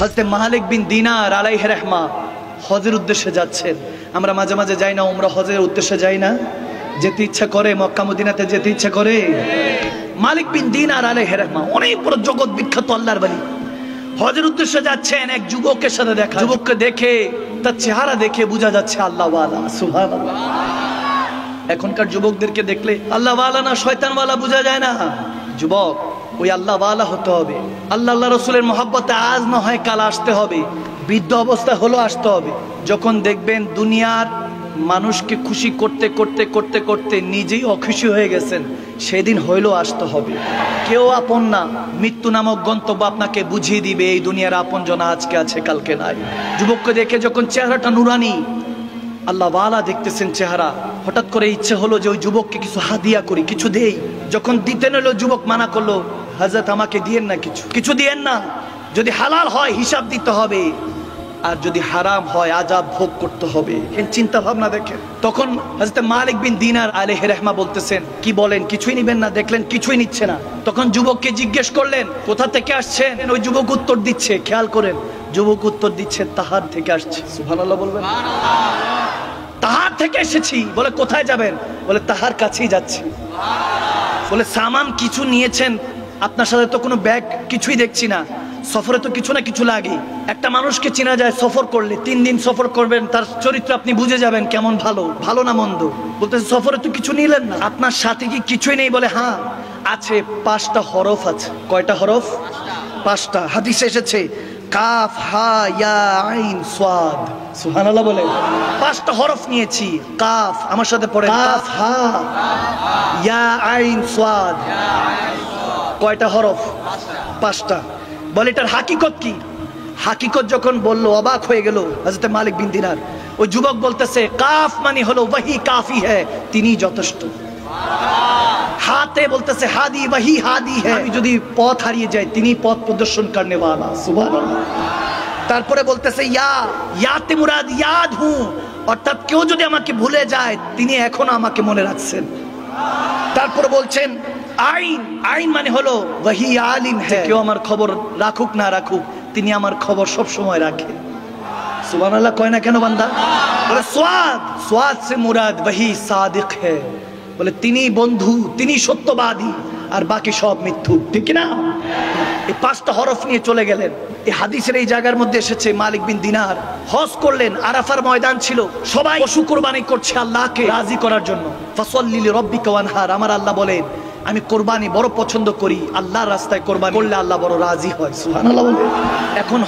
হযরত মালিক বিন দিনার আলাইহি রাহমা হজের উদ্দেশ্যে যাচ্ছেন। আমরা মাঝে মাঝে যাই না উমরা, হজের উদ্দেশ্যে যাই না? যেতে ইচ্ছা করে, মক্কা মদিনাতে যেতে ইচ্ছা করে। মালিক বিন দিনার আলাইহি রাহমা অনেক বড় জগৎ বিখ্যাত আল্লাহর বাড়ি, হজের উদ্দেশ্যে যাচ্ছেন। এক যুবকের সাথে দেখা, যুবককে দেখে তার চেহারা দেখে বোঝা যাচ্ছে আল্লাহ ওয়ালা। সুবহানাল্লাহ। এখনকার যুবকদেরকে দেখলে আল্লাহ ওয়ালা না শয়তান ওয়ালা বোঝা যায় না। যুবক ওই আল্লাহ ওয়ালা হতে হবে। আল্লাহ রসুলের মহব্বতে আজ না হয় কাল আসতে হবে, বৃদ্ধ অবস্থা হলো আসতে হবে। যখন দেখবেন দুনিয়ার মানুষকে খুশি করতে করতে করতে করতে নিজেই অখুশি হয়ে গেছেন, সেদিন হইলেও আসতে হবে। কেউ আপন না, মৃত্যু নামক গন্তব্য আপনাকে বুঝিয়ে দিবে এই দুনিয়ার আপন জন আজকে আছে কালকে নাই। যুবককে দেখে যখন চেহারাটা নুরানি, আল্লাহ ওয়ালা দেখতেছেন চেহারা, হঠাৎ করে ইচ্ছে হলো যে ওই যুবককে কিছু হাদিয়া করি, কিছু দেই। যখন দিতে নিল যুবক মানা করলো, হযরত আমাকে দিয়েন না, কিছু দিয়েন না। যদি হালাল হয় হিসাব দিতে হবে, আর যদি হারাম হয় আযাব ভোগ করতে হবে। চিন্তা ভাবনা দেখেন। তখন হযরত মালিক বিন দিনার আলাইহি রাহমা বলতেছেন, কি বলেন কিছুই নিবেন না? দেখলেন কিছুই নিচ্ছে না। তখন যুবককে জিজ্ঞেস করলেন কোথা থেকে আসছেন? ওই যুবক উত্তর দিচ্ছে, খেয়াল করেন, যুবক উত্তর দিচ্ছে তাহার থেকে আসছে। সুবহানাল্লাহ বলবেন। তাহার থেকে এসেছি। বলে কোথায় যাবেন? বলে তাহার কাছেই যাচ্ছি। বলে সামান কিছু নিয়েছেন? আপনার সাথে তো কোনো ব্যাগ কিছুই দেখছি না। সফরে তো কিছু না কিছু লাগে। একটা মানুষকে চেনা যায় সফর করলে। 3 দিন সফর করবেন, তার চরিত্র আপনি বুঝে যাবেন কেমন, ভালো না মন্দ। বলতেছে সফরে তো কিছু নিলেন না, আপনার সাথে কি কিছুই নেই? বলে হ্যাঁ আছে, 5টা হরফ আছে। কয়টা হরফ? 5টা। হাদিসে এসেছে কাফ হা ইয়া আইন সাদ। সুবহানাল্লাহ বলে 5টা হরফ নিয়েছি। কাফ, আমার সাথে পড়ে, কাফ হা ইয়া আইন সাদ। কয়টা হরফ? 5টা। বলে এটার হাকিকত কি? হাকিকত যখন বলল অবাক হয়ে গেল হযরত মালিক বিন দিনার। ওই যুবক বলতেছে কাফ মানে হলো ওয়াহি কাফি হ্যায়, তিনি যথেষ্ট। হাতে বলতেছে হাদি ওয়াহি হাদি হ্যায়, আমি যদি পথ হারিয়ে যাই তিনি পথ প্রদর্শন করনে वाला। সুবহানাল্লাহ। তারপরে বলতেছে ইয়াতে মুরাদ ইয়াদ হু, অর্থাৎ কেউ যদি আমাকে ভুলে যায় তিনি এখনো আমাকে মনে রাখছেন। তারপরে বলছেন আইন মানে হলো ওয়াহি আলিম হ্যায়, কেউ আমার খবর রাখুক না রাখুক তিনি আমার খবর সব সময় রাখেন। সুবহানাল্লাহ কয় না কেন বান্দা? বলে সোয়াদ সে মুরাদ ওয়াহি সাদিক হ্যায়, বলে তিনি বন্ধু, তিনি সত্যবাদী, আর বাকি সব মিথ্যু। ঠিক না? এই 5টা হরফ নিয়ে চলে গেলেন। এই হাদিসের এই জায়গার মধ্যে এসেছে মালিক বিন দিনার হজ করলেন, আরাফার ময়দান ছিল, সবাই পশু কুরবানি করছে আল্লাহকে রাজি করার জন্য। ফাসাল্লি লিরাব্বিকা ওয়ানহার, আমার আল্লাহ বলেন আমি কোরবানি বড় পছন্দ করি, আল্লাহর রাস্তায় কোরবানি করলে আল্লাহ বড় রাজি হয়। সুবহানাল্লাহ বলে। এখন